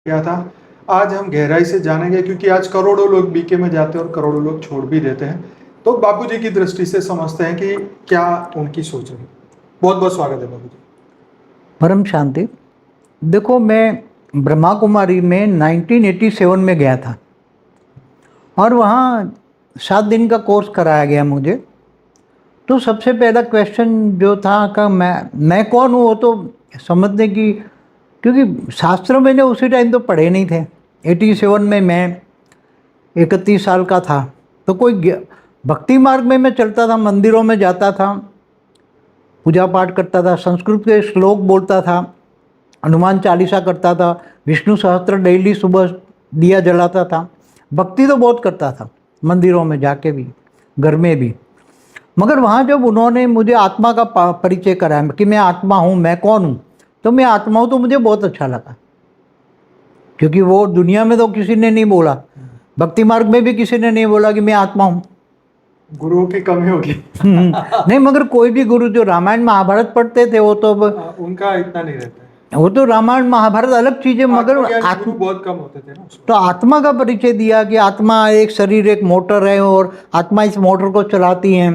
गया था। आज हम गहराई से जानेंगे क्योंकि आज करोड़ों लोग बीके में जाते हैं और करोड़ों लोग छोड़ भी देते हैं। तो बापूजी की दृष्टि से समझते हैं कि क्या उनकी सोच है। बहुत बहुत स्वागत है बापूजी। परम शांति। देखो, मैं ब्रह्मा कुमारी में 1987 में गया था और वहाँ 7 दिन का कोर्स कराया गया मुझे। तो सबसे पहला क्वेश्चन जो था कि मैं कौन हूँ, वो तो समझने की, क्योंकि शास्त्र मैंने उसी टाइम तो पढ़े नहीं थे। 87 में मैं 31 साल का था। तो कोई भक्ति मार्ग में मैं चलता था, मंदिरों में जाता था, पूजा पाठ करता था, संस्कृत के श्लोक बोलता था, हनुमान चालीसा करता था, विष्णु सहस्त्र डेली सुबह दिया जलाता था। भक्ति तो बहुत करता था, मंदिरों में जाके भी, घर में भी। मगर वहाँ जब उन्होंने मुझे आत्मा का परिचय कराया कि मैं आत्मा हूँ, मैं कौन हूँ, तो मैं आत्मा हूँ, तो मुझे बहुत अच्छा लगा। क्योंकि वो दुनिया में तो किसी ने नहीं बोला, भक्ति मार्ग में भी किसी ने नहीं बोला कि मैं आत्मा हूँ। गुरुओं की कमी होगी। नहीं, मगर कोई भी गुरु जो रामायण महाभारत पढ़ते थे वो तो उनका इतना नहीं रहता है। वो तो रामायण महाभारत अलग चीज़ है, मगर गुरु बहुत कम होते थे ना। तो आत्मा का परिचय दिया कि आत्मा एक शरीर, एक मोटर है और आत्मा इस मोटर को चलाती है।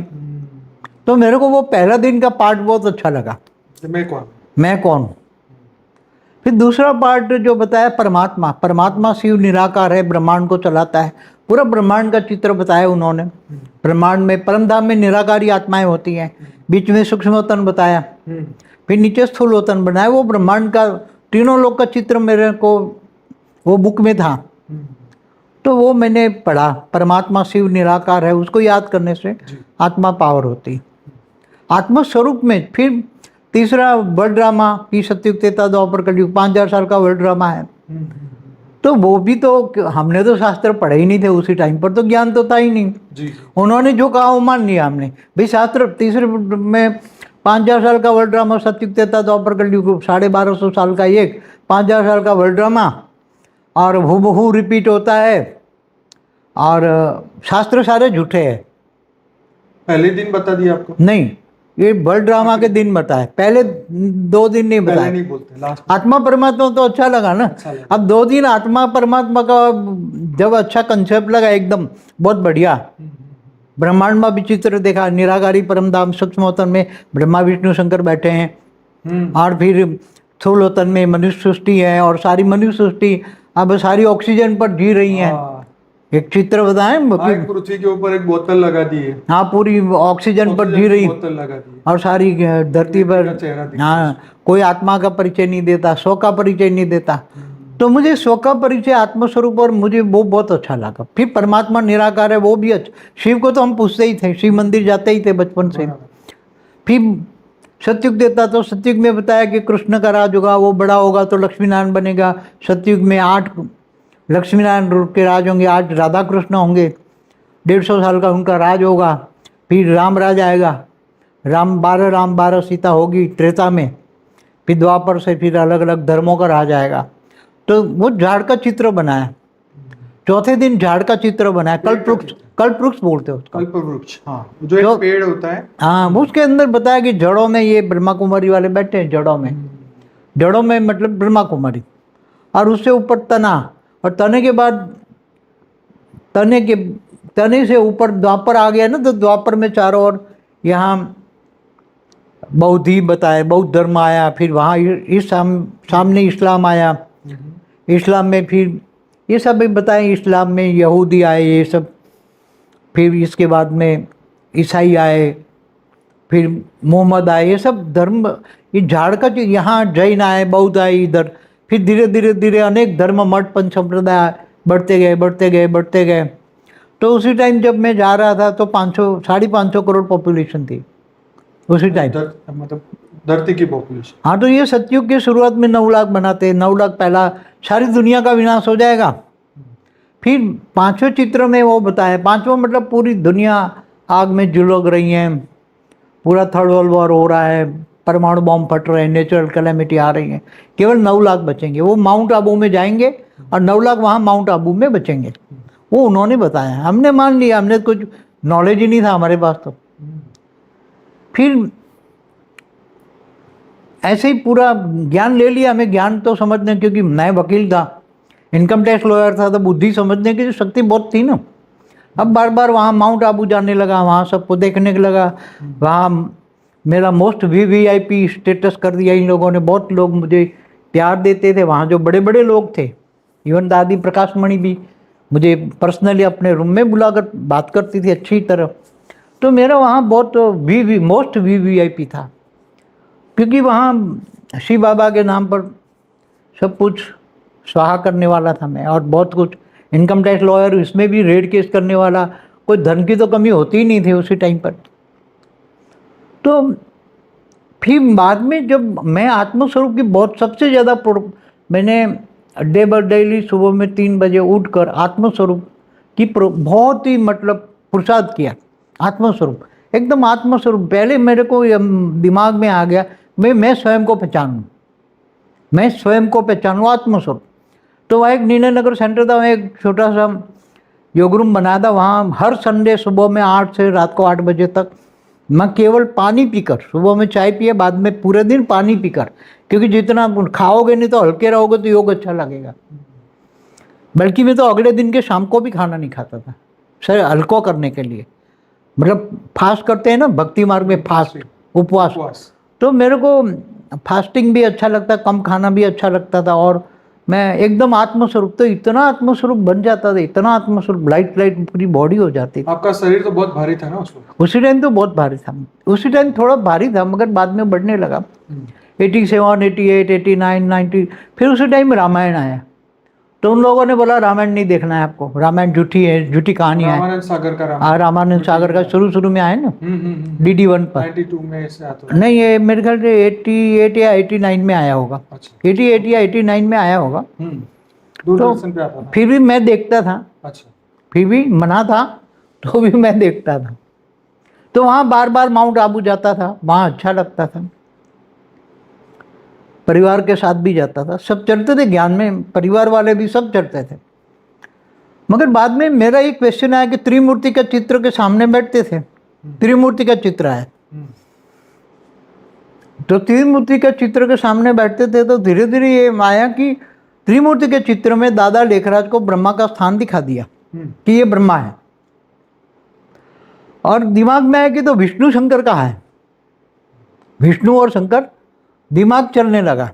तो मेरे को वो पहला दिन का पार्ट बहुत अच्छा लगा। मैं कौन हूँ। फिर दूसरा पार्ट जो बताया, परमात्मा। परमात्मा शिव निराकार है, ब्रह्मांड को चलाता है। पूरा ब्रह्मांड का चित्र बताया उन्होंने। ब्रह्मांड में, परमधाम में निराकारी आत्माएं होती हैं, बीच में सूक्ष्मवतन बताया, फिर नीचे स्थूलवतन बनाया। वो ब्रह्मांड का तीनों लोक का चित्र मेरे को वो बुक में था। तो वो मैंने पढ़ा। परमात्मा शिव निराकार है, उसको याद करने से आत्मा पावर होती। आत्मा स्वरूप में फिर तीसरा वर्ल्ड ड्रामा की सतयुग त्रेता द्वापर कलयुग, 5000 साल का वर्ल्ड ड्रामा है। तो वो भी तो हमने तो शास्त्र पढ़े ही नहीं थे उसी टाइम पर, तो ज्ञान तो था ही नहीं जी। उन्होंने जो कहा वो मान लिया हमने। भाई शास्त्र तीसरे में 5000 साल का वर्ल्ड ड्रामा, सतयुग त्रेता द्वापर कलयुग, 1250 साल का एक, 5000 साल का वर्ल्ड ड्रामा, और हूबहू रिपीट होता है। और शास्त्र सारे झूठे हैं। पहले दिन बता दिया आपको? नहीं, ये वर्ल्ड ड्रामा के दिन बताए, पहले 2 दिन नहीं बताए। नहीं बोलते। आत्मा परमात्मा तो अच्छा लगा ना। अब 2 दिन आत्मा परमात्मा का जब अच्छा कंसेप्ट लगा, एकदम बहुत बढ़िया। ब्रह्मांड में विचित्र देखा, निराकारी परमधाम सूक्ष्मवतन में ब्रह्मा विष्णु शंकर बैठे हैं, और फिर स्थूलवतन में मनुष्य सृष्टि है, और सारी मनुष्य सृष्टि अब सारी ऑक्सीजन पर जी रही हैं। एक चित्र बताएं, पृथ्वी के ऊपर एक बोतल लगा दी है। हाँ, पूरी ऑक्सीजन पर जी रही, बोतल लगा दी है, और सारी धरती पर। हाँ, कोई आत्मा का परिचय नहीं देता, स्व का परिचय नहीं देता। तो मुझे स्व का परिचय, आत्मस्वरूप, और मुझे वो बहुत अच्छा लगा। फिर परमात्मा निराकार है, वो भी अच्छा। शिव को तो हम पूछते ही थे, शिव मंदिर जाते ही थे बचपन से। फिर सतयुग देता, तो सतयुग में बताया कि कृष्ण का राज होगा, वो बड़ा होगा तो लक्ष्मी नारायण बनेगा। सतयुग में 8 लक्ष्मी नारायण के राज होंगे, 8 राधा कृष्ण होंगे, 150 साल का उनका राज होगा। फिर राम राज आएगा, राम 12 सीता होगी त्रेता में। फिर द्वापर से फिर अलग अलग धर्मों का राज आएगा। तो वो झाड़ का चित्र बनाया। चौथे दिन झाड़ का चित्र बनाया, कल्पवृक्ष बोलते हो उसको। कल्पवृक्ष, हाँ, जो एक पेड़ होता है। हाँ, उसके अंदर बताया कि जड़ों में ये ब्रह्मा कुमारी वाले बैठे हैं, जड़ों में मतलब ब्रह्मा कुमारी, और उससे ऊपर तना, और तने के बाद तने से ऊपर द्वापर आ गया ना, तो द्वापर में चारों ओर यहाँ बौद्धि बताए, बौद्ध धर्म आया। फिर वहाँ इस सामने इस्लाम आया। इस्लाम में फिर ये सब भी बताए, इस्लाम में यहूदी आए, ये सब। फिर इसके बाद में ईसाई आए, फिर मोहम्मद आए, ये सब धर्म। ये झाड़ का यहाँ जैन आए, बौद्ध आए इधर। फिर धीरे धीरे अनेक धर्म, मठ, पंच संप्रदाय बढ़ते गए। तो उसी टाइम जब मैं जा रहा था तो 550 करोड़ पॉपुलेशन थी उसी टाइम, मतलब धरती की पॉपुलेशन। हाँ, तो ये सतयुग की शुरुआत में 9 लाख बनाते, 9 लाख पहला सारी दुनिया का विनाश हो जाएगा। फिर 5वें चित्र में वो बताया, 5वां मतलब पूरी दुनिया आग में झुलस रही है, पूरा थर्ड वर्ल्ड वॉर हो रहा है, परमाणु बॉम्ब फट रहे हैं, नेचुरल कैलेमिटी आ रही है। केवल 9 लाख बचेंगे, वो माउंट आबू में जाएंगे, और 9 लाख वहाँ माउंट आबू में बचेंगे। वो उन्होंने बताया, हमने मान लिया, हमने कुछ नॉलेज ही नहीं था हमारे पास। तो फिर ऐसे ही पूरा ज्ञान ले लिया। हमें ज्ञान तो समझने, क्योंकि मैं वकील था, इनकम टैक्स लॉयर था तो बुद्धि समझने की शक्ति बहुत थी ना। अब बार बार वहाँ माउंट आबू जाने लगा, वहाँ सबको देखने लगा, वहाँ मेरा मोस्ट वीवीआईपी स्टेटस कर दिया इन लोगों ने। बहुत लोग मुझे प्यार देते थे वहाँ, जो बड़े बड़े लोग थे। इवन दादी प्रकाश मणि भी मुझे पर्सनली अपने रूम में बुलाकर बात करती थी अच्छी तरह। तो मेरा वहाँ बहुत मोस्ट वीवीआईपी था, क्योंकि वहाँ शिव बाबा के नाम पर सब कुछ स्वाहा करने वाला था मैं, और बहुत कुछ इनकम टैक्स लॉयर, इसमें भी रेड केस करने वाला, कोई धन की तो कमी होती ही नहीं थी उसी टाइम पर। तो फिर बाद में जब मैं आत्मस्वरूप की बहुत सबसे ज़्यादा मैंने डे बाय डेली सुबह में 3 बजे उठकर आत्मस्वरूप की बहुत ही मतलब पुरुषार्थ किया। आत्मस्वरूप, एकदम आत्मस्वरूप। पहले मेरे को दिमाग में आ गया मैं स्वयं को पहचानूँ, मैं स्वयं को पहचानूँ, आत्मस्वरूप। तो वहाँ एक नीले नगर सेंटर था, वहाँ एक छोटा सा योग रूम बनाया था। वहाँ हर संडे सुबह में 8 से रात को 8 बजे तक मैं केवल पानी पीकर, सुबह में चाय पिए, बाद में पूरे दिन पानी पीकर, क्योंकि जितना खाओगे नहीं तो हल्के रहोगे तो योग अच्छा लगेगा। बल्कि मैं तो अगले दिन के शाम को भी खाना नहीं खाता था, शरीर हल्को करने के लिए। मतलब फास्ट करते हैं ना भक्ति मार्ग में, फास्ट, उपवास। तो मेरे को फास्टिंग भी अच्छा लगता, कम खाना भी अच्छा लगता था, और मैं एकदम आत्मस्वरूप, तो इतना आत्मस्वरूप बन जाता था, इतना आत्मस्वरूप, लाइट पूरी बॉडी हो जाती थी। आपका शरीर तो बहुत भारी था ना उसमें? उसी टाइम तो बहुत भारी था, उसी टाइम थोड़ा भारी था, मगर बाद में बढ़ने लगा। 87, 88, 89, 90, फिर उसी टाइम रामायण आया। तो उन लोगों ने बोला रामायण नहीं देखना है आपको, रामायण झूठी है, झूठी कहानी है। रामानंद सागर का रामायण, रामानंद सागर का शुरू में आया ना DD1 पर। 92 में से आता है। नहीं, ये मेरे ख्याल से 88 या 89 में आया होगा। अच्छा। 88 या 89 में आया होगा। दूरदर्शन पे आता था। फिर भी मैं देखता था। अच्छा। फिर भी मना था तो भी मैं देखता था। तो वहाँ बार बार माउंट आबू जाता था, वहाँ अच्छा लगता था। परिवार के साथ भी जाता था, सब चलते थे ज्ञान में, परिवार वाले भी सब चलते थे। मगर बाद में मेरा एक क्वेश्चन आया कि त्रिमूर्ति का चित्र के सामने बैठते थे, त्रिमूर्ति का चित्र है, तो त्रिमूर्ति के चित्र के सामने बैठते थे, तो धीरे धीरे ये आया कि त्रिमूर्ति के चित्र में दादा लेखराज को ब्रह्मा का स्थान दिखा दिया कि ये ब्रह्मा है। और दिमाग में आया कि तो विष्णु शंकर का है, विष्णु और शंकर। दिमाग चलने लगा,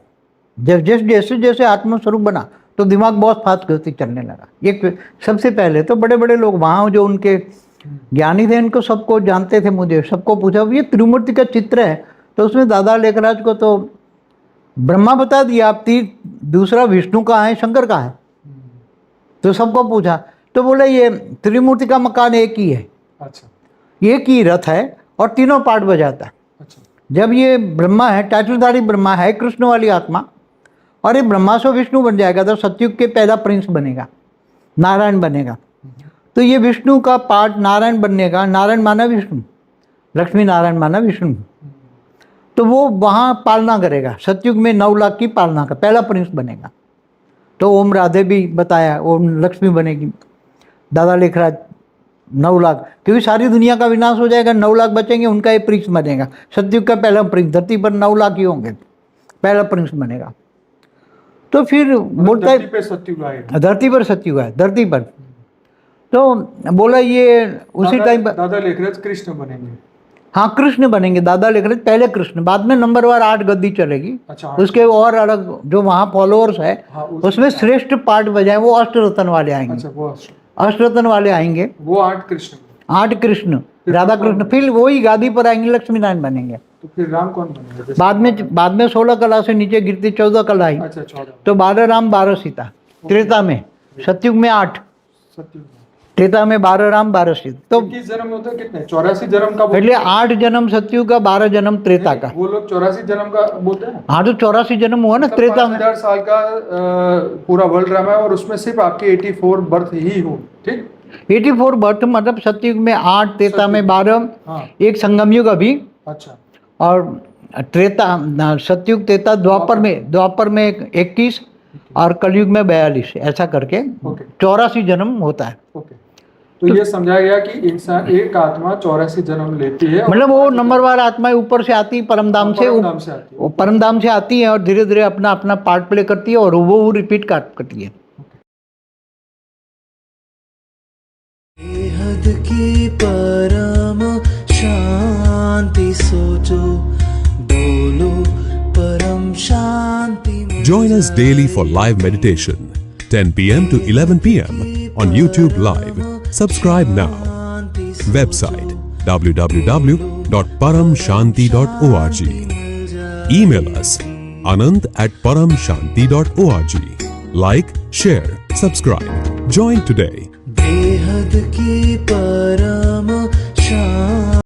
जब जैसे जैसे आत्मस्वरूप बना तो दिमाग बहुत फास्ट गति चलने लगा। एक सबसे पहले तो बड़े बड़े लोग वहाँ जो उनके ज्ञानी थे, इनको सबको जानते थे, मुझे सबको पूछा ये त्रिमूर्ति का चित्र है, तो उसमें दादा लेखराज को तो ब्रह्मा बता दिया, आप दूसरा विष्णु का है, शंकर का है। तो सबको पूछा, तो बोले ये त्रिमूर्ति का मकान एक ही है। अच्छा। एक ही रथ है और तीनों पार्ट बजाता है। अच्छा। जब ये ब्रह्मा है, टाटुधारी ब्रह्मा है, कृष्ण वाली आत्मा, और ये ब्रह्मा से विष्णु बन जाएगा तो सतयुग के पहला प्रिंस बनेगा, नारायण बनेगा। तो ये विष्णु का पार्ट नारायण बनने का, नारायण माना विष्णु, लक्ष्मी नारायण माना विष्णु, तो वो वहाँ पालना करेगा, सतयुग में 9 लाख की पालना का पहला प्रिंस बनेगा। तो ओम राधे भी बताया, ओम लक्ष्मी बनेगी, दादा लेखराज 9 लाख, क्योंकि सारी दुनिया का विनाश हो जाएगा, 9 लाख बचेंगे, उनका एक प्रिंस बनेगा, सतयुग का पहला प्रिंस। धरती पर 9 लाख ही होंगे, पहला प्रिंस बनेगा। तो फिर बोलता है धरती पर सतयुग है, धरती पर। तो बोला ये उसी टाइम पर दादा लेखराज कृष्ण बनेंगे। हाँ, कृष्ण बनेंगे, दादा लेखराज पहले कृष्ण, बाद में नंबरवार 8 गद्दी चलेगी। अच्छा, उसके और अलग जो वहाँ फॉलोअर्स है, उसमें श्रेष्ठ पार्ट बजाए वो अष्टरत्न वाले आएंगे। अच्छा, वो अष्टरत्न वाले आएंगे, वो 8 कृष्ण, 8 कृष्ण, राधा कृष्ण, फिर वही गादी पर आएंगे, लक्ष्मी नारायण बनेंगे। तो फिर राम कौन बनेंगे? बाद में 16 कला से नीचे गिरती 14 कला आई। अच्छा, 14। तो 12 राम 12 सीता, त्रेता में, सतयुग में 8, त्रेता में 12 राम 12 सीता। तो किस जन्म होता है, कितने 84 जन्म का? पहले 8 जन्म सतयुग का, 12 जन्म त्रेता का। वो लोग 84 जन्म का बोलते हैं। हाँ, तो 84 जन्म हुआ ना त्रेता में। 5000 साल का पूरा वर्ल्ड ड्रामा है, और उसमें सिर्फ आपकी 84 बर्थ ही हो, ठीक? 84 बर्थ, मतलब सतयुग में 8, त्रेता में 12, हाँ। एक संगम युग अभी। अच्छा। और त्रेता, सतयुग, त्रेता, द्वापर में 21 और कलयुग में 42, ऐसा करके 84 जन्म होता है। ओके। तो ये समझा गया कि इंसान, एक आत्मा 84 जन्म लेती है, मतलब वो नंबरवार आत्माएं ऊपर से आती है, परमधाम से आती है, और धीरे धीरे अपना अपना पार्ट प्ले करती है और वो रिपीट करती है। बेहद की परम शांति सोचो, बोलो परम शांति। Join us daily for live meditation, 10 p.m. to 11 p.m. on YouTube Live. Subscribe now. Website www.paramshanti.org. Email us anant@paramshanti.org. Like, share, subscribe. Join today. बेहद की परम शांति।